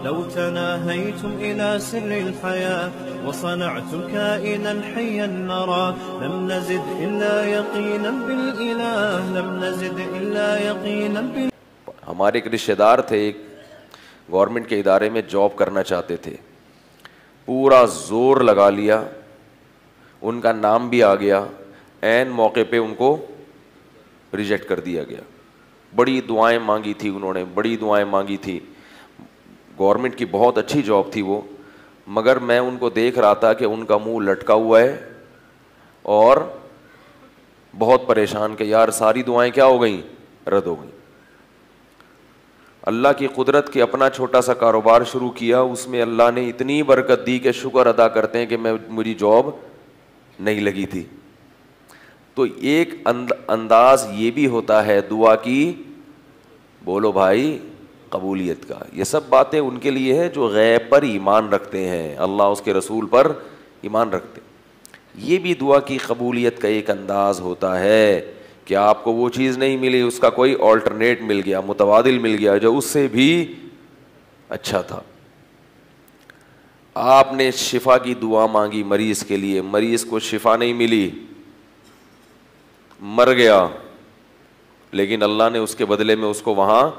لو تناهيتم إلى سر الحياة وصنعتم كائنا حيا نرى لم نزد إلا يقينا بالإله لم نزد إلا يقينا بالإله. ہمارے ایک رشتہ دار تھے، ایک گورنمنٹ کے ادارے میں جاب کرنا چاہتے تھے، پورا زور لگا لیا، ان کا نام بھی آ گیا، عین موقع پہ ان کو ریجیکٹ کر دیا گیا. بڑی دعائیں مانگی تھی انہوں نے، بڑی دعائیں مانگی تھی، گورنمنٹ کی بہت اچھی جاب تھی وہ، مگر میں ان کو دیکھ رہا تھا کہ ان کا منہ لٹکا ہوا ہے اور بہت پریشان کہ یار ساری دعائیں کیا ہو گئیں، رد ہو گئیں. اللہ کی قدرت کے اپنا چھوٹا سا کاروبار شروع کیا، اس میں اللہ نے اتنی برکت دی کہ شکر ادا کرتے ہیں کہ مجھے جاب نہیں لگی تھی. تو ایک انداز یہ بھی ہوتا ہے دعا کی، بولو بھائی، قبولیت کا. یہ سب باتیں ان کے لیے ہے جو غیب پر ایمان رکھتے ہیں، اللہ اس کے رسول پر ایمان رکھتے ہیں. یہ بھی دعا کی قبولیت کا ایک انداز ہوتا ہے کہ آپ کو وہ چیز نہیں ملی، اس کا کوئی آلٹرنیٹ مل گیا، متبادل مل گیا جو اس سے بھی اچھا تھا. آپ نے شفا کی دعا مانگی مریض کے لیے، مریض کو شفا نہیں ملی، مر گیا، لیکن اللہ نے اس کے بدلے میں اس کو وہاں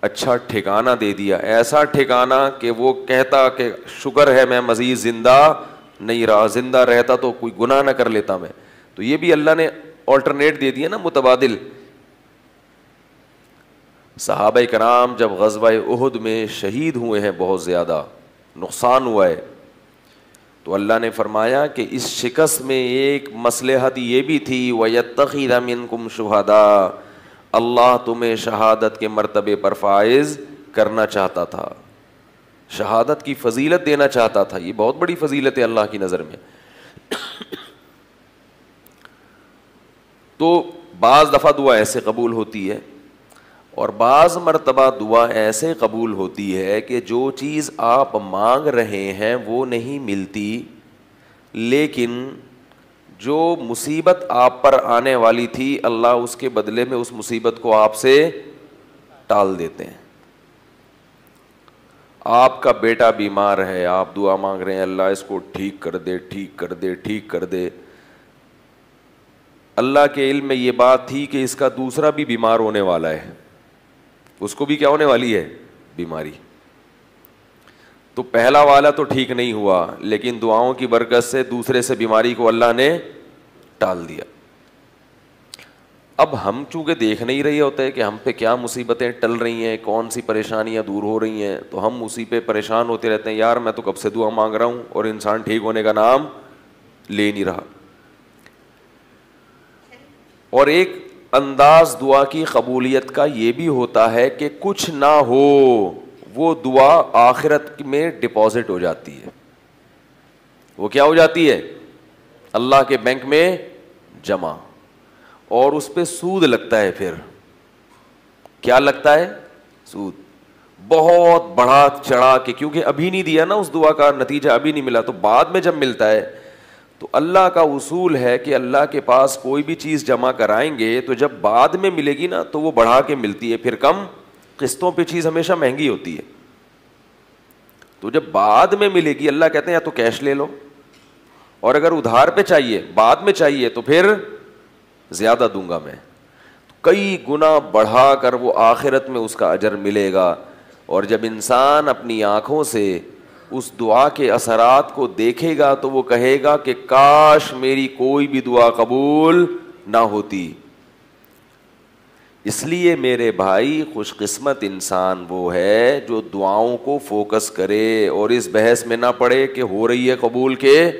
اچھا ٹھکانہ دے دیا، ایسا ٹھکانہ کہ وہ کہتا کہ شکر ہے میں مزید زندہ نہیں رہا، زندہ رہتا تو کوئی گناہ نہ کر لیتا میں. تو یہ بھی اللہ نے آلٹرنیٹ دے دیا نا، متبادل. صحابہ کرام جب غزوہ احد میں شہید ہوئے ہیں، بہت زیادہ نقصان ہوا ہے، تو اللہ نے فرمایا کہ اس شکست میں ایک مصلحت یہ بھی تھی وَيَتَّخِذَ مِنْكُمْ شُهَدَاءَ، اللہ تمہیں شہادت کے مرتبے پر فائز کرنا چاہتا تھا، شہادت کی فضیلت دینا چاہتا تھا. یہ بہت بڑی فضیلت ہے اللہ کی نظر میں. تو بعض دفعہ دعا ایسے قبول ہوتی ہے اور بعض مرتبہ دعا ایسے قبول ہوتی ہے کہ جو چیز آپ مانگ رہے ہیں وہ نہیں ملتی، لیکن جو مصیبت آپ پر آنے والی تھی اللہ اس کے بدلے میں اس مصیبت کو آپ سے ٹال دیتے ہیں. آپ کا بیٹا بیمار ہے، آپ دعا مانگ رہے ہیں اللہ اس کو ٹھیک کر دے، ٹھیک کر دے، ٹھیک کر دے. اللہ کے علم میں یہ بات تھی کہ اس کا دوسرا بھی بیمار ہونے والا ہے، اس کو بھی کیا ہونے والی ہے، بیماری. تو پہلا والا تو ٹھیک نہیں ہوا، لیکن دعاؤں کی برکت سے دوسرے سے بیماری کو اللہ نے ٹال دیا. اب ہم چونکہ دیکھ نہیں رہے ہوتے کہ ہم پہ کیا مصیبتیں ٹل رہی ہیں، کون سی پریشانیاں دور ہو رہی ہیں، تو ہم اسی پہ پریشان ہوتے رہتے ہیں، یار میں تو کب سے دعا مانگ رہا ہوں اور انسان ٹھیک ہونے کا نام لے نہیں رہا. اور ایک انداز دعا کی قبولیت کا یہ بھی ہوتا ہے کہ کچھ نہ ہو وہ دعا آخرت میں ڈپازٹ ہو جاتی ہے. وہ کیا ہو جاتی ہے، اللہ کے بینک میں جمع، اور اس پہ سود لگتا ہے. پھر کیا لگتا ہے، سود بہت بڑھا چڑھا کے، کیونکہ ابھی نہیں دیا نا، اس دعا کا نتیجہ ابھی نہیں ملا، تو بعد میں جب ملتا ہے. تو اللہ کا اصول ہے کہ اللہ کے پاس کوئی بھی چیز جمع کرائیں گے تو جب بعد میں ملے گی نا تو وہ بڑھا کے ملتی ہے، پھر کم قسطوں پہ چیز ہمیشہ مہنگی ہوتی ہے. تو جب بعد میں ملے گی، اللہ کہتے ہیں یا تو کیش لے لو، اور اگر ادھار پہ چاہیے، بعد میں چاہیے، تو پھر زیادہ دوں گا میں. کئی گنا بڑھا کر وہ آخرت میں اس کا اجر ملے گا. اور جب انسان اپنی آنکھوں سے اس دعا کے اثرات کو دیکھے گا تو وہ کہے گا کہ کاش میری کوئی بھی دعا قبول نہ ہوتی. اس لیے میرے بھائی خوش قسمت انسان وہ ہے جو دعاؤں کو فوکس کرے اور اس بحث میں نہ پڑے کہ ہو رہی ہے قبول کے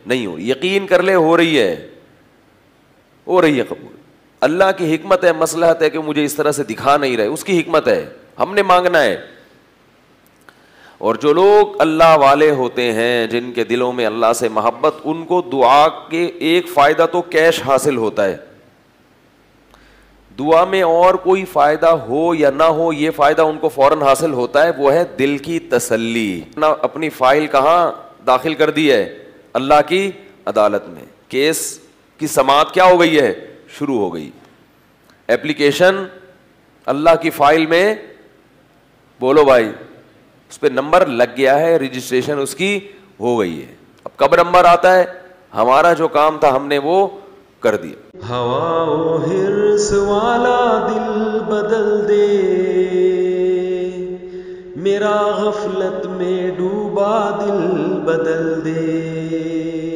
نہیں ہو. یقین کر لے ہو رہی ہے، ہو رہی ہے قبول. اللہ کی حکمت ہے، مصلحت ہے کہ مجھے اس طرح سے دکھا نہیں رہے، اس کی حکمت ہے، ہم نے مانگنا ہے. اور جو لوگ اللہ والے ہوتے ہیں، جن کے دلوں میں اللہ سے محبت، ان کو دعا کے ایک فائدہ تو کیش حاصل ہوتا ہے. دعا میں اور کوئی فائدہ ہو یا نہ ہو، یہ فائدہ ان کو فوراً حاصل ہوتا ہے، وہ ہے دل کی تسلی. اپنی فائل کہاں داخل کر دی ہے، اللہ کی عدالت میں. کیس کی سماعت کیا ہو گئی ہے، شروع ہو گئی. ایپلیکیشن اللہ کی فائل میں، بولو بھائی، اس پہ نمبر لگ گیا ہے, رجسٹریشن اس کی ہو گئی ہے. اب کب نمبر آتا ہے؟ ہمارا جو کام تھا ہم نے وہ کر دیا. ہوا و حرص والا دل بدل دے, میرا غفلت میں ڈوبا دل بدل دے.